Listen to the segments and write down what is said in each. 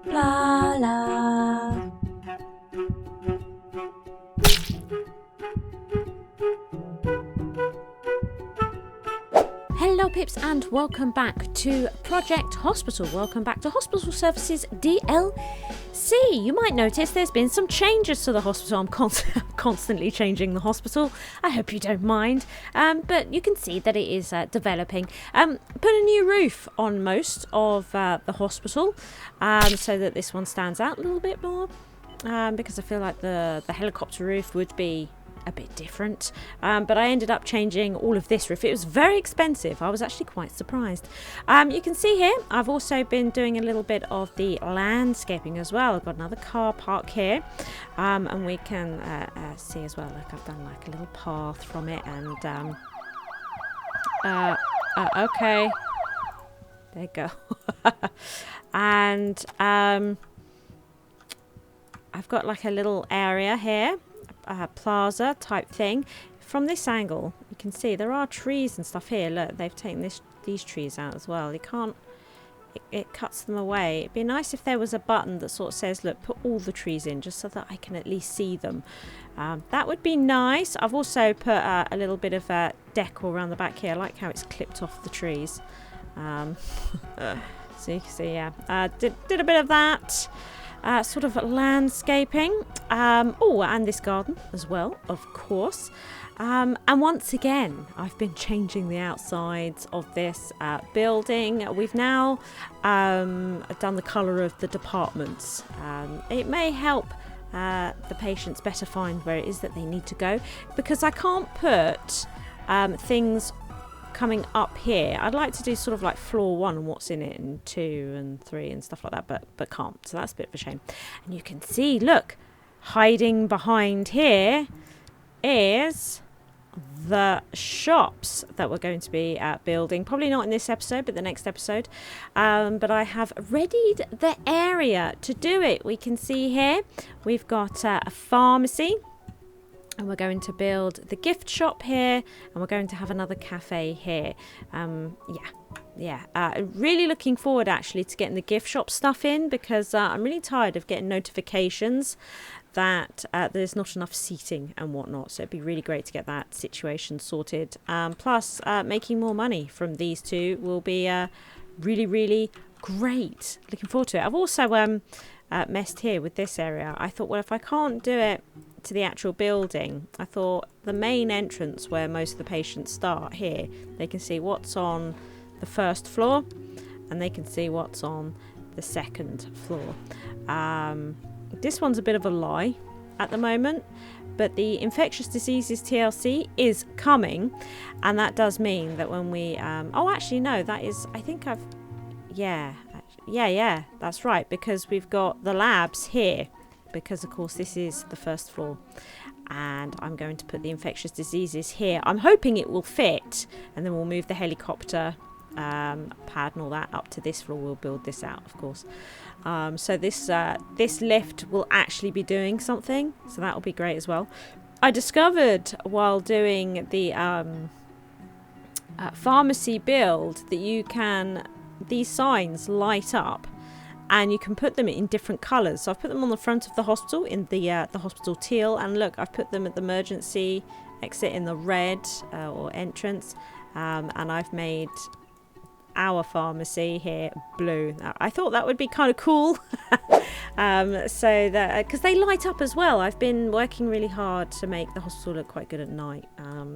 Blarla. Hello Pips and welcome back to Project Hospital. Welcome back to Hospital Services DLC. You might notice there's been some changes to the hospital. I'm constantly changing the hospital. I hope you don't mind. But you can see that it is developing. Put a new roof on most of the hospital so that this one stands out a little bit more. Because I feel like the helicopter roof would be a bit different, but I ended up changing all of this roof. It was very expensive. I was actually quite surprised. You can see here I've also been doing a little bit of the landscaping as well. I've got another car park here, and we can see as well, look, I've done like a little path from it, and okay, there you go. And I've got like a little area here, plaza type thing. From this angle you can see there are trees and stuff here. Look, they've taken these trees out as well. You can't, it cuts them away. It'd be nice if there was a button that sort of says, look, put all the trees in, just so that I can at least see them. That would be nice. I've also put a little bit of decor around the back here. I like how it's clipped off the trees. So you can see, yeah, did a bit of that. Sort of landscaping. Oh, and this garden as well, of course. And once again, I've been changing the outsides of this building. We've now done the colour of the departments. It may help the patients better find where it is that they need to go, because I can't put things coming up here. I'd like to do sort of like floor 1 and what's in it, and 2 and 3 and stuff like that, but can't. So that's a bit of a shame. And you can see, look, hiding behind here is the shops that we're going to be building. Probably not in this episode, but the next episode. But I have readied the area to do it. We can see here we've got a pharmacy. And we're going to build the gift shop here, and we're going to have another cafe here. Really looking forward actually to getting the gift shop stuff in, because I'm really tired of getting notifications that there's not enough seating and whatnot. So it'd be really great to get that situation sorted. Plus, making more money from these two will be really, really great. Looking forward to it. I've also messed here with this area. I thought, well, if I can't do it to the actual building, I thought the main entrance where most of the patients start here, they can see what's on the first floor and they can see what's on the second floor. This one's a bit of a lie at the moment, but the infectious diseases TLC is coming, and that does mean that when we that's right, because we've got the labs here, because of course this is the first floor, and I'm going to put the infectious diseases here. I'm hoping it will fit, and then we'll move the helicopter pad and all that up to this floor. We'll build this out, of course. So this lift will actually be doing something, so that will be great as well. I discovered while doing the pharmacy build that these signs light up, and you can put them in different colours. So I've put them on the front of the hospital in the hospital teal, and look, I've put them at the emergency exit in the red or entrance, and I've made our pharmacy here blue. I thought that would be kind of cool. So that, because they light up as well. I've been working really hard to make the hospital look quite good at night.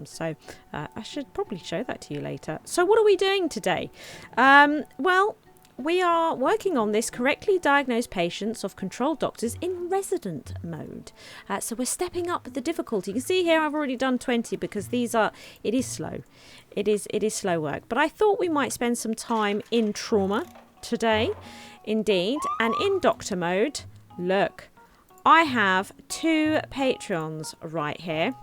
So I should probably show that to you later. So what are we doing today? Well, we are working on this correctly diagnosed patients of controlled doctors in resident mode. So we're stepping up the difficulty. You can see here I've already done 20, because it is slow. It is slow work. But I thought we might spend some time in trauma today, indeed. And in doctor mode, look, I have 2 Patreons right here.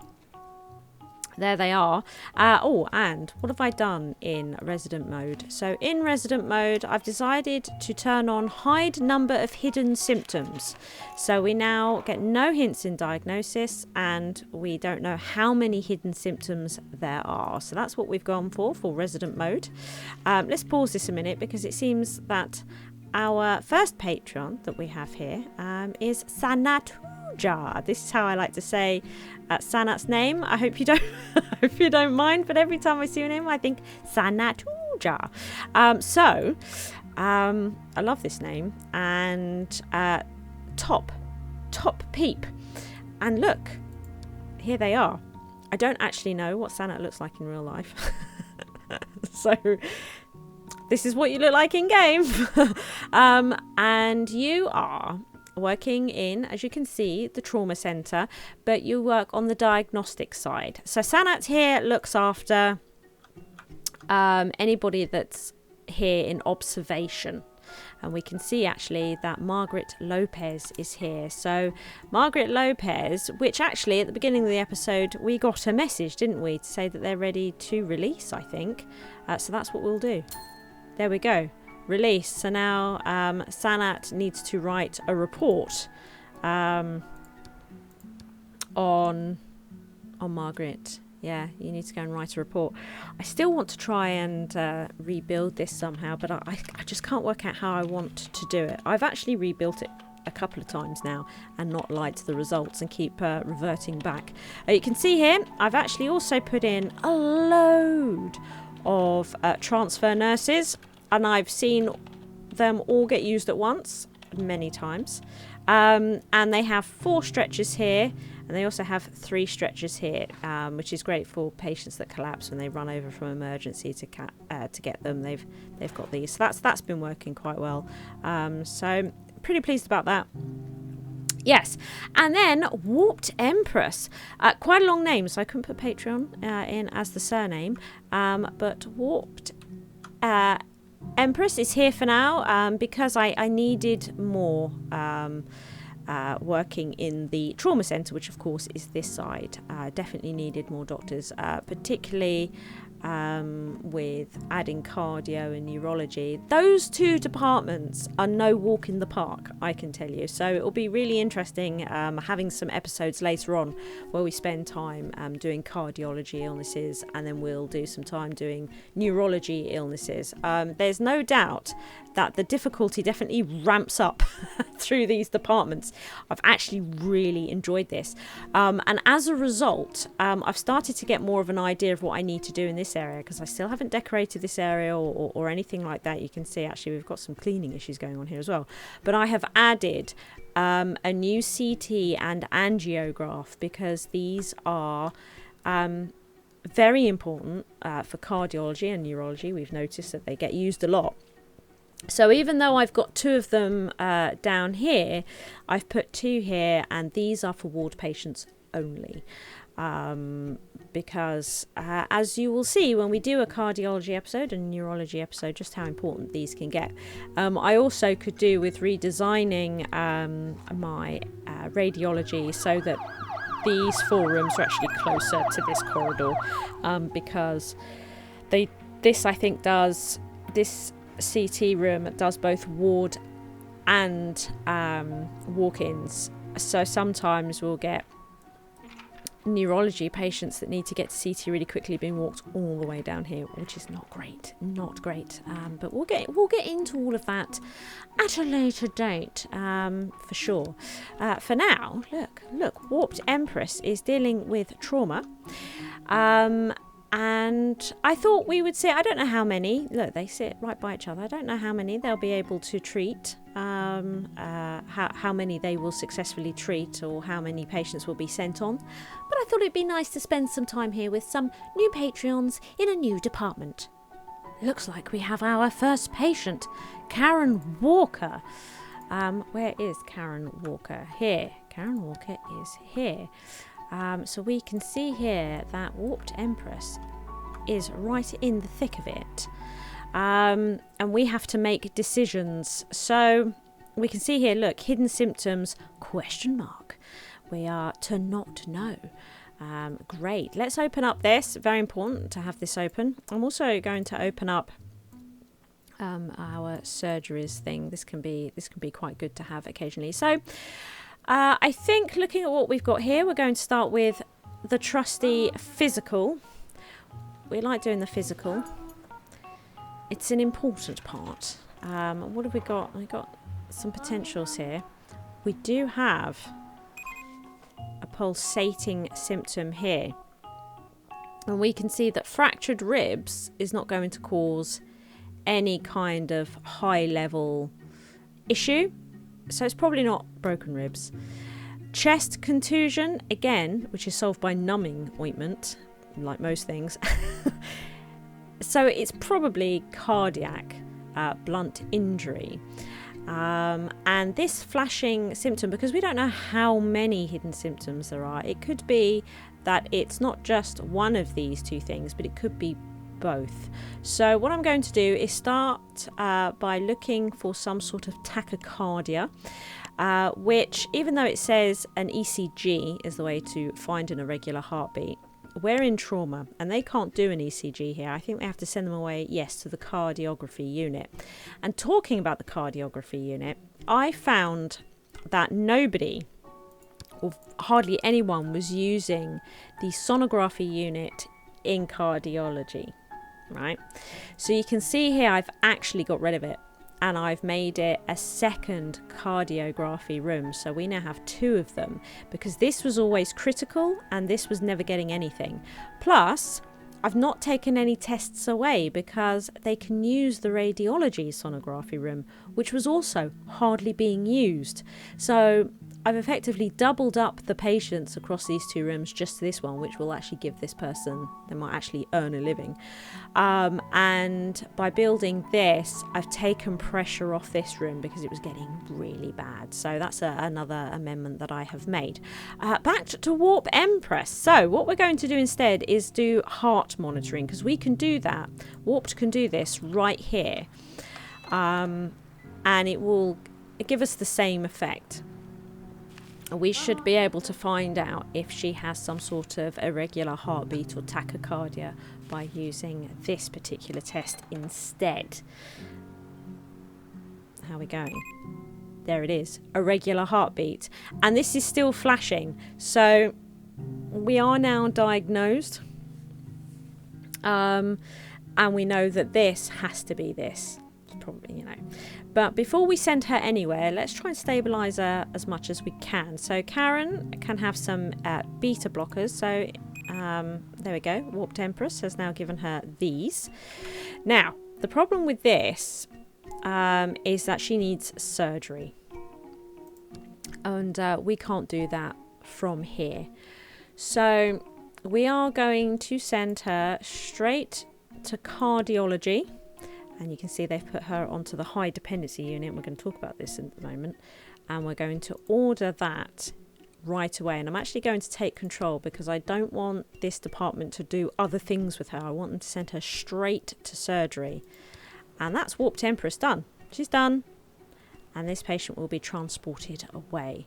There they are. And what have I done in resident mode? So in resident mode, I've decided to turn on hide number of hidden symptoms. So we now get no hints in diagnosis, and we don't know how many hidden symptoms there are. So that's what we've gone for resident mode. Let's pause this a minute, because it seems that our first patron that we have here is Sanatuja. This is how I like to say Sanat's name. I hope you don't hope you don't mind, but every time I see him I think Sanatuja. I love this name. And top Peep. And look, here they are. I don't actually know what Sanat looks like in real life. So this is what you look like in game. And you are working in, as you can see, the trauma centre, but you work on the diagnostic side. So Sanat here looks after anybody that's here in observation. And we can see actually that Margaret Lopez is here. So Margaret Lopez, which actually at the beginning of the episode we got a message, didn't we, to say that they're ready to release, I think. So that's what we'll do. There we go. Release. So now Sanat needs to write a report on Margaret. Yeah, you need to go and write a report. I still want to try and rebuild this somehow, but I just can't work out how I want to do it. I've actually rebuilt it a couple of times now and not liked the results and keep reverting back. You can see here, I've actually also put in a load of transfer nurses, and I've seen them all get used at once many times. And they have 4 stretchers here. And they also have 3 stretchers here, which is great for patients that collapse when they run over from emergency to get them. They've got these. So that's been working quite well. So pretty pleased about that. Yes, and then Warped Empress. Quite a long name, so I couldn't put Patreon in as the surname. But Warped Empress is here for now because I needed more working in the trauma centre, which of course is this side. Definitely needed more doctors, particularly with adding cardio and neurology. Those 2 departments are no walk in the park, I can tell you. So it will be really interesting having some episodes later on where we spend time doing cardiology illnesses, and then we'll do some time doing neurology illnesses. There's no doubt that the difficulty definitely ramps up through these departments. I've actually really enjoyed this. And as a result, I've started to get more of an idea of what I need to do in this area, because I still haven't decorated this area or anything like that. You can see actually we've got some cleaning issues going on here as well. But I have added a new CT and angiograph, because these are very important for cardiology and neurology. We've noticed that they get used a lot. So even though I've got 2 of them down here, I've put 2 here, and these are for ward patients only. Because as you will see when we do a cardiology episode and neurology episode, just how important these can get. I also could do with redesigning my radiology so that these 4 rooms are actually closer to this corridor, because this I think does, this CT room does both ward and walk-ins. So sometimes we'll get neurology patients that need to get to CT really quickly being walked all the way down here, which is not great. But we'll get into all of that at a later date, for sure. For now, look, Warped Empress is dealing with trauma. And I thought we would see, I don't know how many, look, they sit right by each other. I don't know how many they'll be able to treat, how many they will successfully treat, or how many patients will be sent on. But I thought it'd be nice to spend some time here with some new Patreons in a new department. Looks like we have our first patient, Karen Walker. Where is Karen Walker? Here. Karen Walker is here. So we can see here that Warped Empress is right in the thick of it. And we have to make decisions. So we can see here, look, hidden symptoms, ? We are to not know. Great. Let's open up this. Very important to have this open. I'm also going to open up our surgeries thing. This can be quite good to have occasionally. So I think looking at what we've got here, we're going to start with the trusty physical. We like doing the physical. It's an important part What have we got? We got some potentials here. We do have a pulsating symptom here. And we can see that fractured ribs is not going to cause any kind of high level issue. So it's probably not broken ribs. Chest contusion, again, which is solved by numbing ointment, like most things. So it's probably cardiac blunt injury. And this flashing symptom, because we don't know how many hidden symptoms there are, it could be that it's not just one of these two things, but it could be both. So what I'm going to do is start by looking for some sort of tachycardia, which, even though it says an ECG is the way to find an irregular heartbeat, we're in trauma and they can't do an ECG here. I think they have to send them away, yes, to the cardiography unit. And talking about the cardiography unit, I found that nobody, or hardly anyone, was using the sonography unit in cardiology, right? So you can see here I've actually got rid of it and I've made it a second cardiography room. So we now have two of them because this was always critical and this was never getting anything. Plus, I've not taken any tests away because they can use the radiology sonography room, which was also hardly being used. So I've effectively doubled up the patients across these two rooms just to this one, which will actually give this person, they might actually earn a living. And by building this, I've taken pressure off this room because it was getting really bad. So that's another amendment that I have made. Back to Warp Empress. So what we're going to do instead is do heart monitoring, because we can do that. Warped can do this right here. And it will give us the same effect. We should be able to find out if she has some sort of irregular heartbeat or tachycardia by using this particular test instead. How are we going? There it is, irregular heartbeat. And this is still flashing. So we are now diagnosed. And we know that this has to be this. Probably, you know. But before we send her anywhere, let's try and stabilise her as much as we can. So Karen can have some beta blockers. So there we go. Warped Empress has now given her these. Now, the problem with this is that she needs surgery. And we can't do that from here. So we are going to send her straight to cardiology. And you can see they've put her onto the high dependency unit. We're going to talk about this in a moment. And we're going to order that right away. And I'm actually going to take control because I don't want this department to do other things with her. I want them to send her straight to surgery. And that's Warped Empress done. She's done. And this patient will be transported away.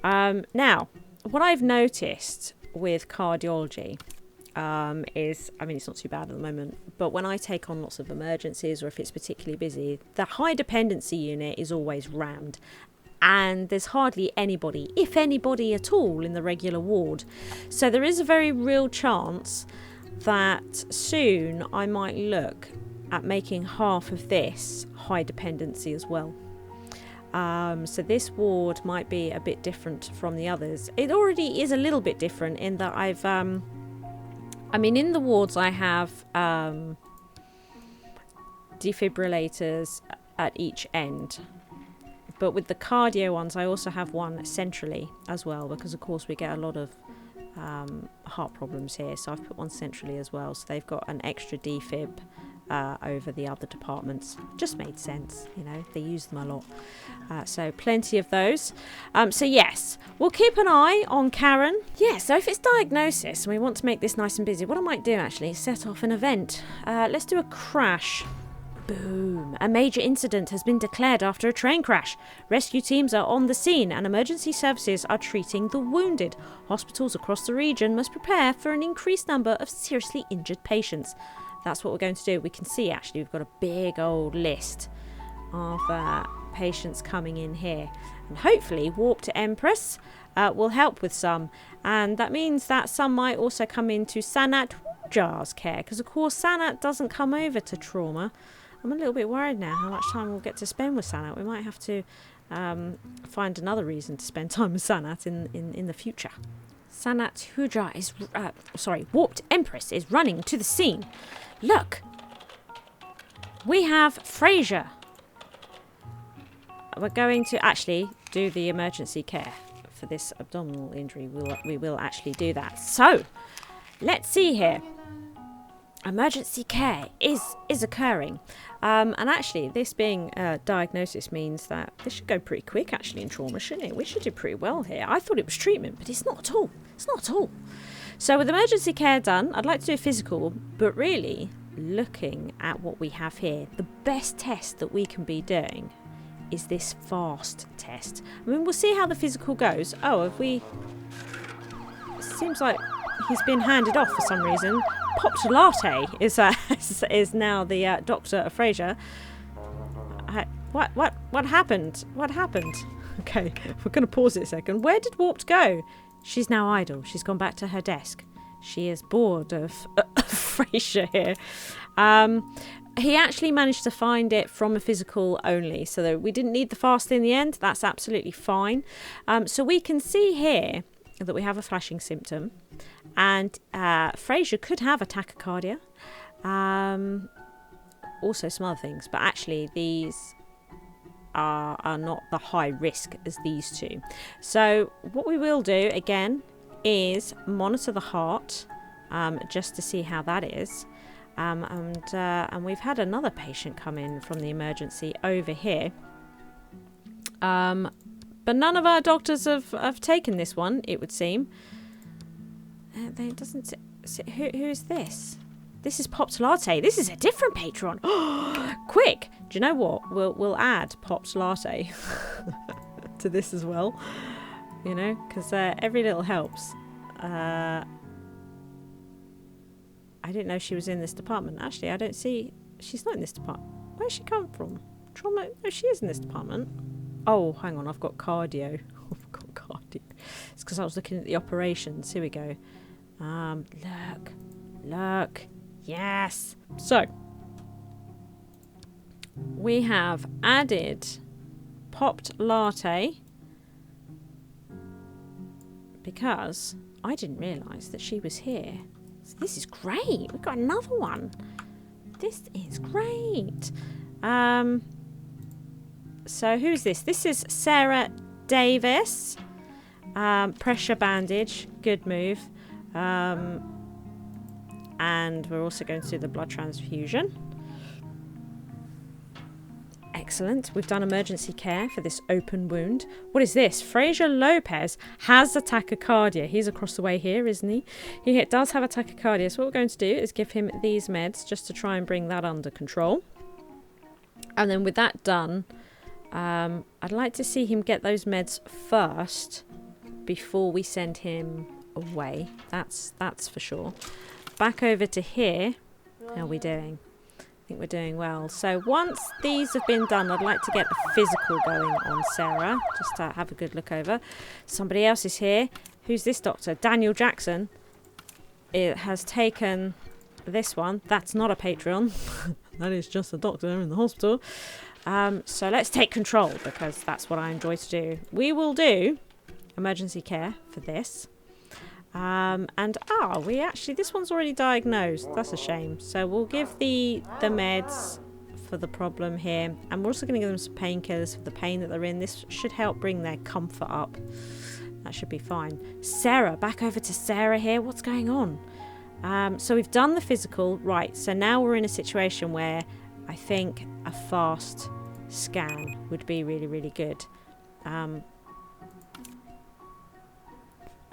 Now, what I've noticed with cardiology is, I mean, it's not too bad at the moment, but when I take on lots of emergencies or if it's particularly busy, the high dependency unit is always rammed and there's hardly anybody, if anybody at all, in the regular ward. So there is a very real chance that soon I might look at making half of this high dependency as well. So this ward might be a bit different from the others. It already is a little bit different in that I've I mean, in the wards I have defibrillators at each end. But with the cardio ones, I also have one centrally as well, because of course we get a lot of heart problems here. So I've put one centrally as well. So they've got an extra defib over the other departments. Just made sense, you know, they use them a lot. So plenty of those. So yes, we'll keep an eye on Karen. Yeah, so if it's diagnosis and we want to make this nice and busy, what I might do actually is set off an event. Let's do a crash. Boom. A major incident has been declared after a train crash. Rescue teams are on the scene and emergency services are treating the wounded. Hospitals across the region must prepare for an increased number of seriously injured patients. That's what we're going to do. We can see actually we've got a big old list of patients coming in here. And hopefully Warped Empress will help with some. And that means that some might also come into Sanat Jar's care. Because of course Sanat doesn't come over to trauma. I'm a little bit worried now how much time we'll get to spend with Sanat. We might have to find another reason to spend time with Sanat in the future. Sanat Hujra is... Warped Empress is running to the scene. Look! We have Frasier. We're going to actually do the emergency care for this abdominal injury. We will actually do that. So, let's see here. Emergency care is occurring. And actually, this being a diagnosis means that this should go pretty quick, actually, in trauma, shouldn't it? We should do pretty well here. I thought it was treatment, but it's not at all. It's not at all. So with emergency care done, I'd like to do a physical, but really, looking at what we have here, the best test that we can be doing is this fast test. I mean, we'll see how the physical goes. Oh, if we... It seems like he's been handed off for some reason. Popped Latte is now the doctor of Frasier. What happened? What happened? Okay, we're going to pause it a second. Where did Warped go? She's now idle. She's gone back to her desk. She is bored of Frasier here. He actually managed to find it from a physical only, so that we didn't need the fast in the end. That's absolutely fine. So we can see here that we have a flashing symptom, and Frasier could have a tachycardia, also some other things, but actually these are not the high risk as these two. So what we will do again is monitor the heart, just to see how that is. And we've had another patient come in from the emergency over here. But none of our doctors have taken this one, it would seem. It doesn't who is this? This is Popped Latte. This is a different patron. Quick! Do you know what? We'll add Popped Latte to this as well. You know, because every little helps. I didn't know she was in this department. Actually, I don't see... She's not in this department. Where's she come from? Trauma... No, she is in this department. Oh, hang on. I've got cardio. I've got cardio. It's because I was looking at the operations. Here we go. Look. Yes. So, we have added Popped Latte because I didn't realise that she was here. So this is great. We've got another one. This is great. So who's this? This is Sarah Davis. Pressure bandage. Good move. And we're also going to do the blood transfusion. Excellent. We've done emergency care for this open wound. What is this? Frasier Lopez has a tachycardia. He's across the way here, isn't he? He does have a tachycardia. So what we're going to do is give him these meds just to try and bring that under control. And then with that done, I'd like to see him get those meds first before we send him away. That's for sure. Back over to here. How are we doing? I think we're doing well. So once these have been done, I'd like to get the physical going on Sarah, just to have a good look over. Somebody else is here. Who's this doctor? Daniel Jackson. It has taken this one. That's not a Patreon. That is just a doctor in the hospital. So let's take control, because that's what I enjoy to do. We will do emergency care for this. This one's already diagnosed. That's a shame. So we'll give the meds for the problem here, and we're also going to give them some painkillers for the pain that they're in. This should help bring their comfort up. That should be fine. Sarah, back over to Sarah here. What's going on? So we've done the physical, right? So now we're in a situation where I think a fast scan would be really, really good.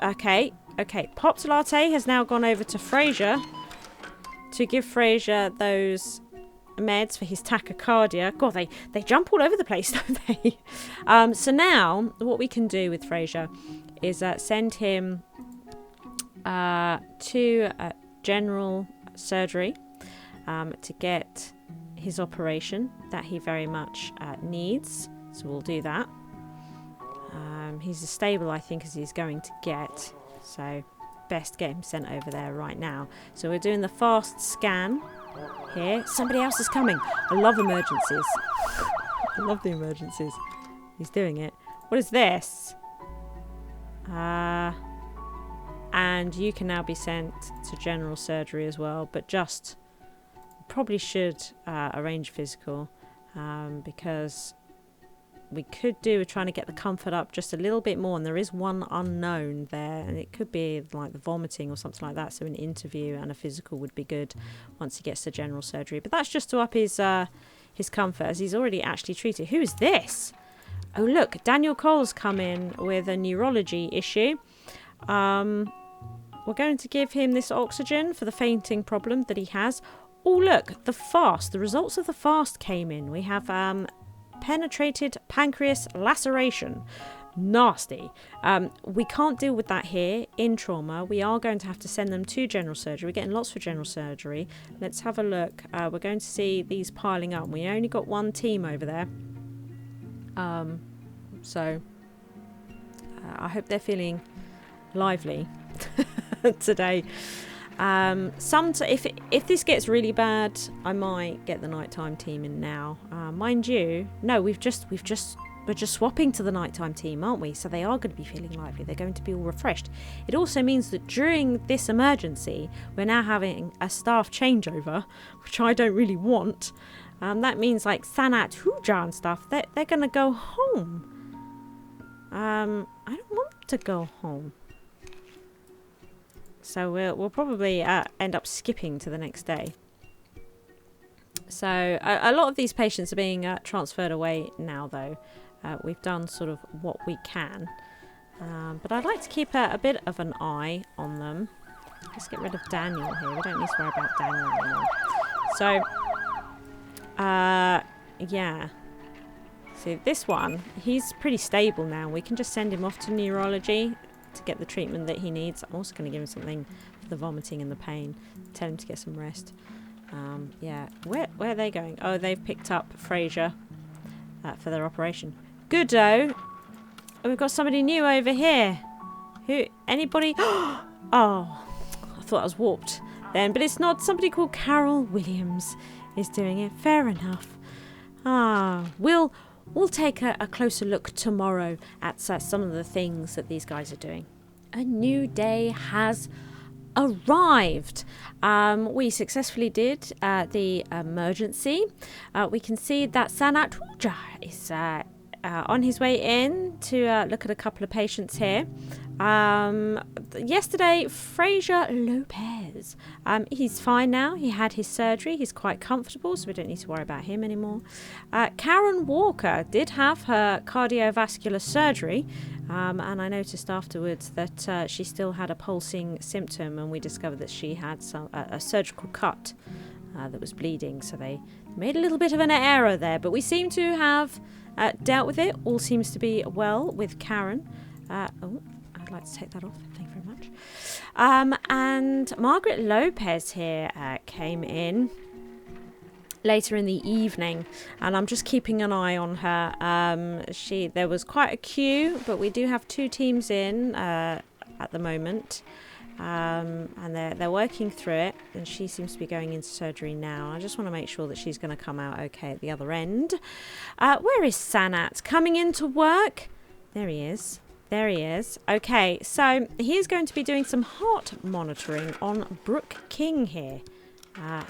Okay. Popped Latte has now gone over to Frasier to give Frasier those meds for his tachycardia. God, they jump all over the place, don't they? So now what we can do with Frasier is send him to general surgery to get his operation that he very much needs. So we'll do that. He's as stable, I think, as he's going to get. So best get him sent over there right now. So we're doing the fast scan here. Somebody else is coming. I love emergencies. I love the emergencies. He's doing it. What is this? And you can now be sent to general surgery as well, but just probably should arrange physical because we could do with trying to get the comfort up just a little bit more, and there is one unknown there, and it could be like the vomiting or something like that, so an interview and a physical would be good once he gets to general surgery. But that's just to up his comfort, as he's already actually treated. Who is this? Oh look, Daniel Cole's come in with a neurology issue. We're going to give him this oxygen for the fainting problem that he has. Oh look, the results of the fast came in. We have penetrated pancreas laceration. Nasty. We can't deal with that here in trauma. We are going to have to send them to general surgery. We're getting lots for general surgery. Let's have a look. We're going to see these piling up. We only got one team over there. So I hope they're feeling lively today. If this gets really bad, I might get the nighttime team in now. Mind you, no, we're just swapping to the nighttime team, aren't we? So they are going to be feeling lively. They're going to be all refreshed. It also means that during this emergency, we're now having a staff changeover, which I don't really want. That means like Sanat Huja and stuff, they're going to go home. I don't want to go home. So we'll probably end up skipping to the next day. So a lot of these patients are being transferred away now, though. We've done sort of what we can. But I'd like to keep a bit of an eye on them. Let's get rid of Daniel here. We don't need to worry about Daniel anymore. So, yeah. See, this one, he's pretty stable now. We can just send him off to neurology to get the treatment that he needs. I'm also going to give him something for the vomiting and the pain. Tell him to get some rest. Yeah. Where are they going? Oh, they've picked up Fraser for their operation. Good-o. Oh, we've got somebody new over here. Who? Anybody? Oh, I thought I was warped then. But it's not. Somebody called Carol Williams is doing it. Fair enough. We'll take a closer look tomorrow at some of the things that these guys are doing. A new day has arrived. We successfully did the emergency. We can see that Sanat Huja is on his way in to look at a couple of patients here. Yesterday, Fraser Lopez. He's fine now. He had his surgery. He's quite comfortable, so we don't need to worry about him anymore. Karen Walker did have her cardiovascular surgery, and I noticed afterwards that she still had a pulsing symptom, and we discovered that she had a surgical cut that was bleeding, so they made a little bit of an error there, but we seem to have dealt with it. All seems to be well with Karen. I'd like to take that off. Thank you very much. And Margaret Lopez here came in later in the evening, and I'm just keeping an eye on her. There was quite a queue, but we do have two teams in at the moment, and they're working through it. And she seems to be going into surgery now. I just want to make sure that she's going to come out okay at the other end. Where is Sanat? Coming into work? There he is. There he is. Okay, so he's going to be doing some heart monitoring on Brooke King here.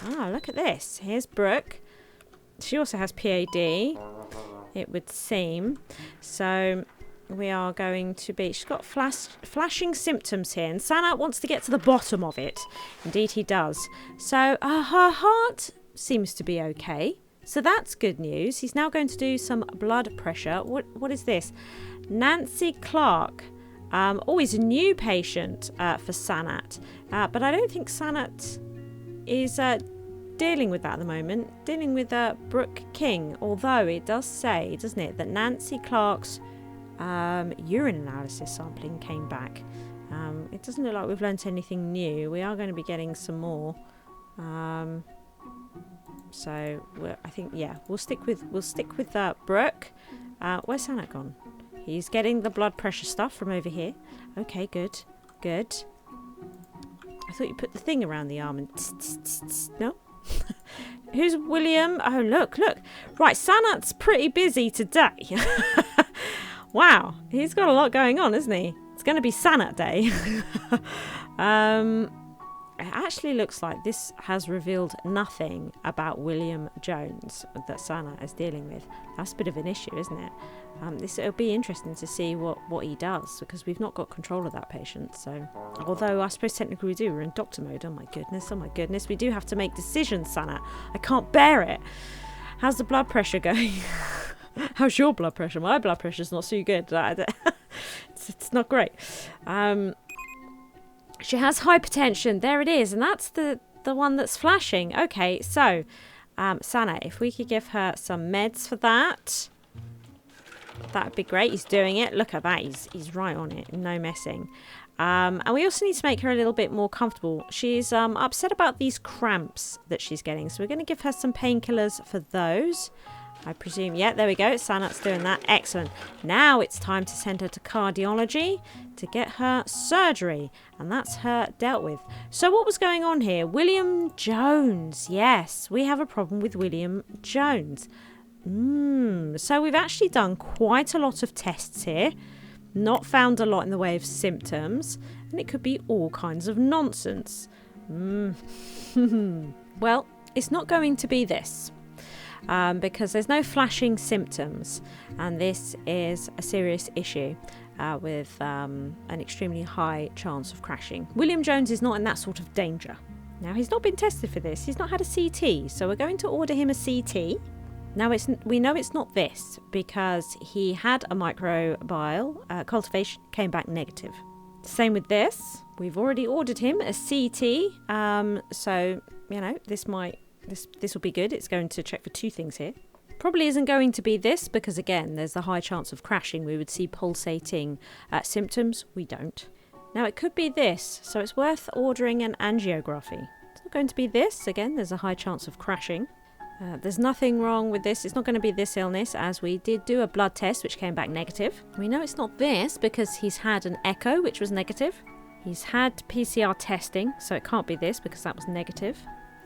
Look at this. Here's Brooke. She also has PAD, it would seem. So we are going to be... She's got flashing symptoms here, and Sanat wants to get to the bottom of it. Indeed, he does. So her heart seems to be okay. So that's good news. He's now going to do some blood pressure. What is this? Nancy Clark. Always a new patient for Sanat. But I don't think Sanat is dealing with that at the moment. Dealing with Brooke King. Although it does say, doesn't it, that Nancy Clark's urine analysis sampling came back. It doesn't look like we've learnt anything new. We are going to be getting some more. So I think, yeah, we'll stick with Brooke. Where's Sanat gone? He's getting the blood pressure stuff from over here. Okay, good. I thought you put the thing around the arm and no? Who's William? Oh, look. Right, Sanat's pretty busy today. Wow, he's got a lot going on, isn't he? It's going to be Sanat Day. It actually looks like this has revealed nothing about William Jones that Sanat is dealing with. That's a bit of an issue, isn't it? It'll be interesting to see what he does, because we've not got control of that patient. So, although I suppose technically we do, we're in doctor mode. Oh my goodness, we do have to make decisions, Sanat. I can't bear it. How's the blood pressure going? How's your blood pressure? My blood pressure's not so good. It's not great. She has hypertension. There it is. And that's the one that's flashing. Okay, so, Sanat, if we could give her some meds for that, that'd be great. He's doing it. Look at that. He's right on it. No messing. And we also need to make her a little bit more comfortable. She's upset about these cramps that she's getting. So we're going to give her some painkillers for those. I presume, yeah, there we go. Sanat's doing that. Excellent. Now it's time to send her to cardiology to get her surgery. And that's her dealt with. So what was going on here? William Jones. Yes, we have a problem with William Jones. So we've actually done quite a lot of tests here. Not found a lot in the way of symptoms. And it could be all kinds of nonsense. Well, it's not going to be this. Because there's no flashing symptoms, and this is a serious issue with an extremely high chance of crashing. William Jones is not in that sort of danger. Now, he's not been tested for this. He's not had a CT, so we're going to order him a CT. Now, we know it's not this because he had a microbial cultivation, came back negative. Same with this. We've already ordered him a CT, so, you know, this will be good. It's going to check for two things here. Probably isn't going to be this because, again, there's a high chance of crashing. We would see pulsating symptoms. We don't. Now, it could be this, so it's worth ordering an angiography. It's not going to be this. Again, there's a high chance of crashing. There's nothing wrong with this. It's not going to be this illness, as we did do a blood test, which came back negative. We know it's not this because he's had an echo, which was negative. He's had PCR testing, so it can't be this because that was negative.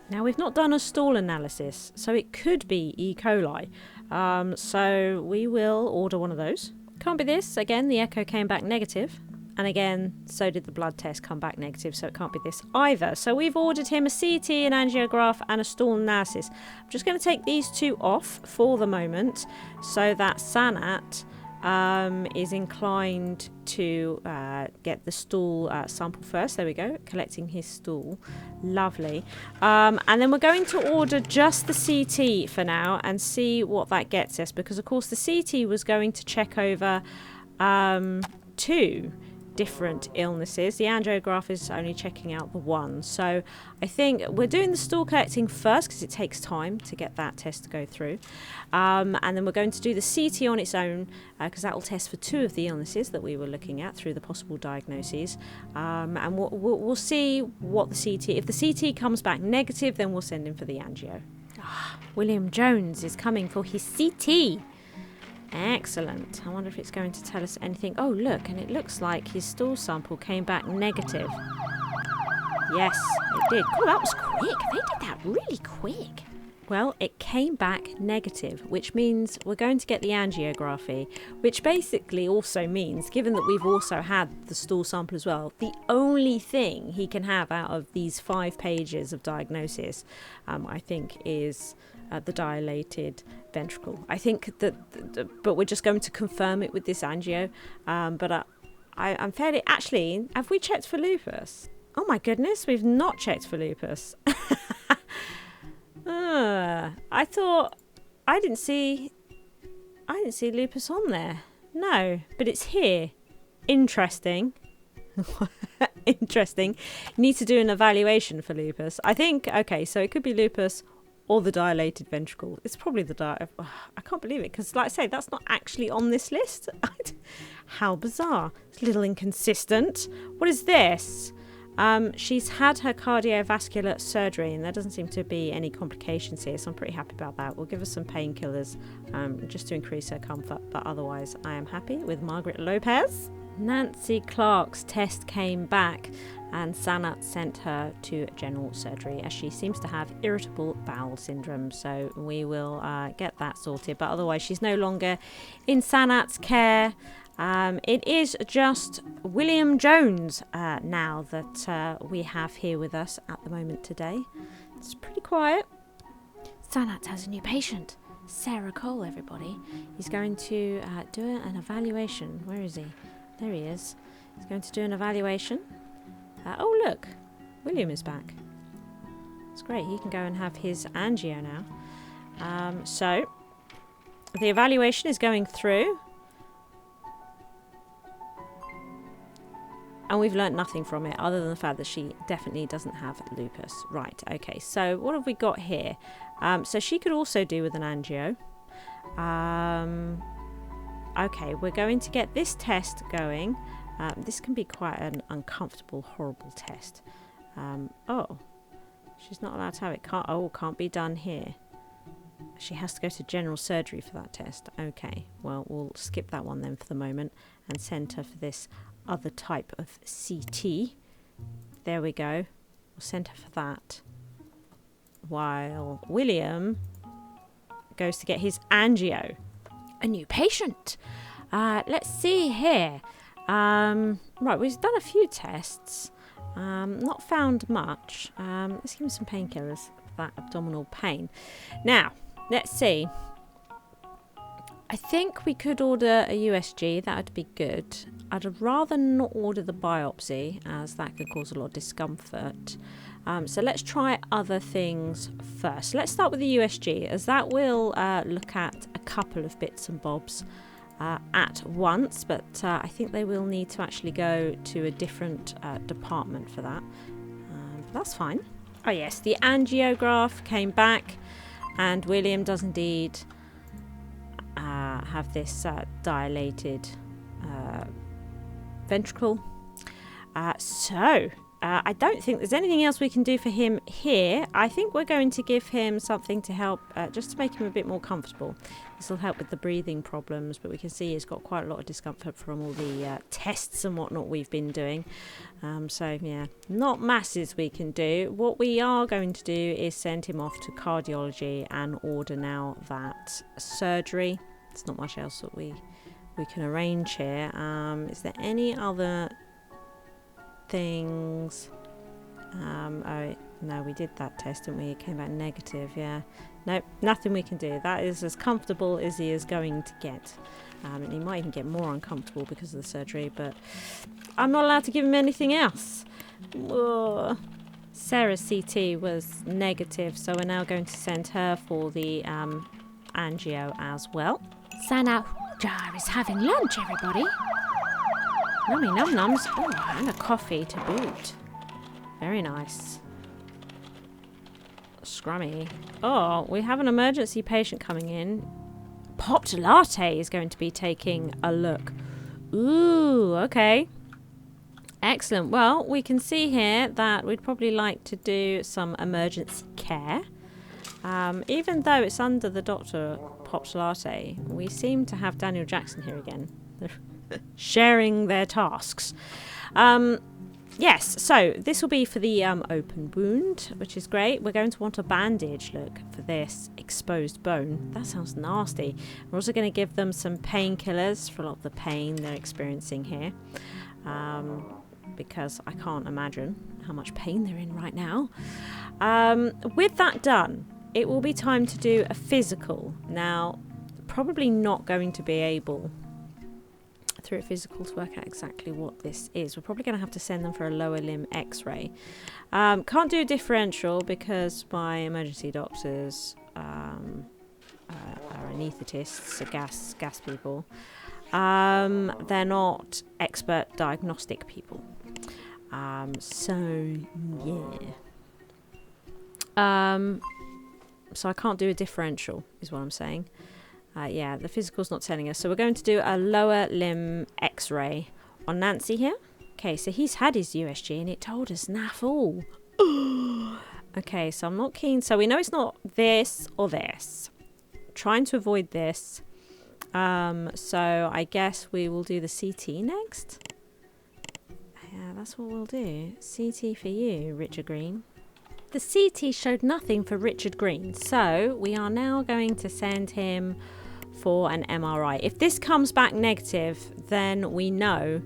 Now, we've not done a stool analysis, so it could be E. coli. So we will order one of those. Can't be this. Again, the echo came back negative. And again, so did the blood test come back negative, so it can't be this either. So we've ordered him a CT, an angiograph, and a stool analysis. I'm just going to take these two off for the moment so that Sanat is inclined to get the stool sample first. There we go, collecting his stool. Lovely. And then we're going to order just the CT for now and see what that gets us, because of course the CT was going to check over two different illnesses. The angiograph is only checking out the one. So I think we're doing the stool collecting first because it takes time to get that test to go through. And then we're going to do the CT on its own because that will test for two of the illnesses that we were looking at through the possible diagnoses. And we'll see what the CT... If the CT comes back negative, then we'll send him for the angio. William Jones is coming for his CT. Excellent. I wonder if it's going to tell us anything. Oh, look, and it looks like his stool sample came back negative. Yes, it did. Oh, that was quick. They did that really quick. Well, it came back negative, which means we're going to get the angiography, which basically also means, given that we've also had the stool sample as well, the only thing he can have out of these 5 pages of diagnosis, I think, is the dilated ventricle. I think that, but we're just going to confirm it with this angio. But I'm fairly... Actually, have we checked for lupus? Oh my goodness, we've not checked for lupus. I thought... I didn't see lupus on there. No, but it's here. Interesting. Interesting. You need to do an evaluation for lupus. I think, okay, so it could be lupus or the dilated ventricle. It's probably the I can't believe it, because like I say, that's not actually on this list. How bizarre. It's a little inconsistent. What is this? She's had her cardiovascular surgery and there doesn't seem to be any complications here, so I'm pretty happy about that. We'll give her some painkillers just to increase her comfort, but otherwise I am happy with Margaret Lopez. Nancy Clark's test came back and Sanat sent her to general surgery as she seems to have irritable bowel syndrome. So we will get that sorted. But otherwise, she's no longer in Sanat's care. It is just William Jones now that we have here with us at the moment today. It's pretty quiet. Sanat has a new patient. Sarah Cole, everybody. He's going to do an evaluation. Where is he? There he is. He's going to do an evaluation. Oh, look. William is back. It's great. He can go and have his angio now. So, the evaluation is going through. And we've learnt nothing from it other than the fact that she definitely doesn't have lupus. Right, okay. So, what have we got here? So, she could also do with an angio. Okay, we're going to get this test going. This can be quite an uncomfortable, horrible test. Oh, she's not allowed to have it. Can't be done here. She has to go to general surgery for that test. Okay, well, we'll skip that one then for the moment and send her for this other type of CT. There we go. We'll send her for that. While William goes to get his angio. A new patient. Let's see here. Right, we've done a few tests. Not found much. Let's give him some painkillers for that abdominal pain. Now, let's see. I think we could order a USG. That would be good. I'd rather not order the biopsy, as that could cause a lot of discomfort. So let's try other things first. Let's start with the USG, as that will look at a couple of bits and bobs at once, but I think they will need to actually go to a different department for that. But that's fine. Oh yes, the angiograph came back, and William does indeed have this dilated ventricle. I don't think there's anything else we can do for him here. I think we're going to give him something to help, just to make him a bit more comfortable. This will help with the breathing problems, but we can see he's got quite a lot of discomfort from all the tests and whatnot we've been doing. So, yeah, not masses we can do. What we are going to do is send him off to cardiology and order now that surgery. There's not much else that we can arrange here. Is there any other things? Oh no, we did that test, didn't we? It came back negative. Yeah, nope, nothing we can do. That is as comfortable as he is going to get, and he might even get more uncomfortable because of the surgery, but I'm not allowed to give him anything else. Ugh. Sarah's CT was negative, so we're now going to send her for the angio as well. Sana Jar is having lunch, everybody. Nummy num nums. Oh, and a coffee to boot. Very nice. Scrummy. Oh, we have an emergency patient coming in. Popped Latte is going to be taking a look. Ooh, okay. Excellent. Well, we can see here that we'd probably like to do some emergency care. Even though it's under the Dr. Popped Latte, we seem to have Daniel Jackson here again. Sharing their tasks. Yes, so this will be for the open wound, which is great. We're going to want a bandage, look, for this exposed bone. That sounds nasty. We're also going to give them some painkillers for a lot of the pain they're experiencing here, because I can't imagine how much pain they're in right now. With that done, it will be time to do a physical. Now, probably not going to be able through a physical to work out exactly what this is. We're probably going to have to send them for a lower limb x-ray. Can't do a differential because my emergency doctors are anaesthetists, so gas people. They're not expert diagnostic people. So I can't do a differential is what I'm saying. Yeah, the physical's not telling us. So we're going to do a lower limb x-ray on Nancy here. Okay, so he's had his USG and it told us naff all. Okay, so I'm not keen. So we know it's not this or this. Trying to avoid this. So I guess we will do the CT next. Yeah, that's what we'll do. CT for you, Richard Green. The CT showed nothing for Richard Green, so we are now going to send him for an MRI. If this comes back negative, then we know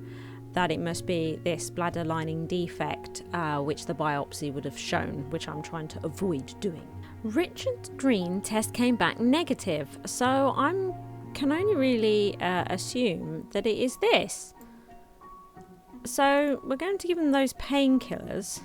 that it must be this bladder lining defect, which the biopsy would have shown, which I'm trying to avoid doing. Richard Green test came back negative, so I can only really assume that it is this. So we're going to give him those painkillers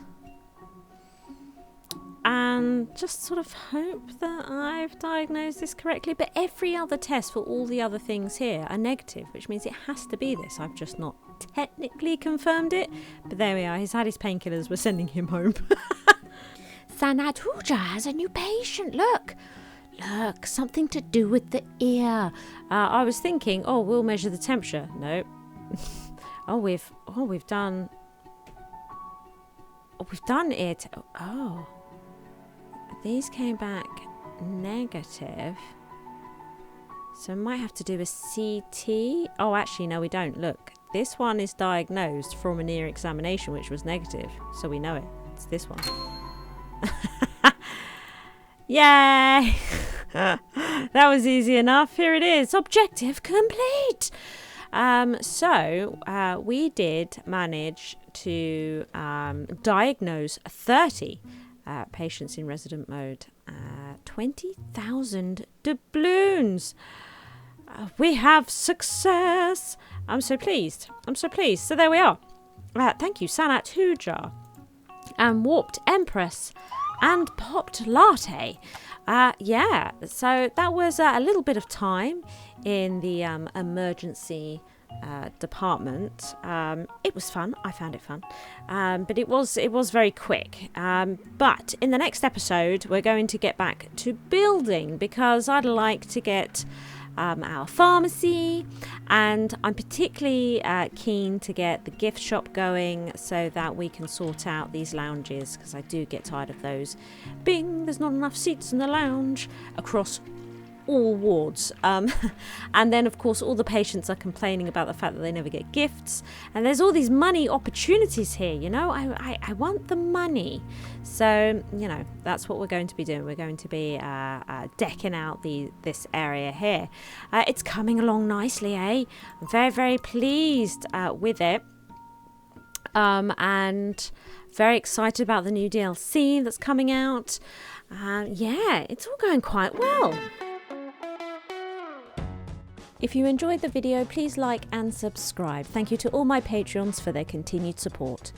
and just sort of hope that I've diagnosed this correctly. But every other test for all the other things here are negative, which means it has to be this. I've just not technically confirmed it, but there we are. He's had his painkillers. We're sending him home. Sanat has a new patient. Look, something to do with the ear. I was thinking, oh, we'll measure the temperature. Nope. we've done ear. Oh, these came back negative. So we might have to do a CT. Oh, actually, no, we don't. Look, this one is diagnosed from an ear examination, which was negative. So we know it. It's this one. Yay! That was easy enough. Here it is. Objective complete. So we did manage to diagnose 30 patients in resident mode. 20,000 doubloons. We have success. I'm so pleased. So there we are. Thank you, Sanat Huja, and Warped Empress, and Popped Latte. Yeah, so that was a little bit of time in the emergency department. It was fun. I found it fun, but it was very quick. But in the next episode, we're going to get back to building, because I'd like to get our pharmacy, and I'm particularly keen to get the gift shop going so that we can sort out these lounges, because I do get tired of those. Bing, there's not enough seats in the lounge across all wards. And then, of course, all the patients are complaining about the fact that they never get gifts, and there's all these money opportunities here, you know. I want the money. So, you know, that's what we're going to be doing. We're going to be decking out this area here. It's coming along nicely, eh? I'm very, very pleased with it, and very excited about the new DLC that's coming out. Yeah, it's all going quite well. If you enjoyed the video, please like and subscribe. Thank you to all my Patreons for their continued support.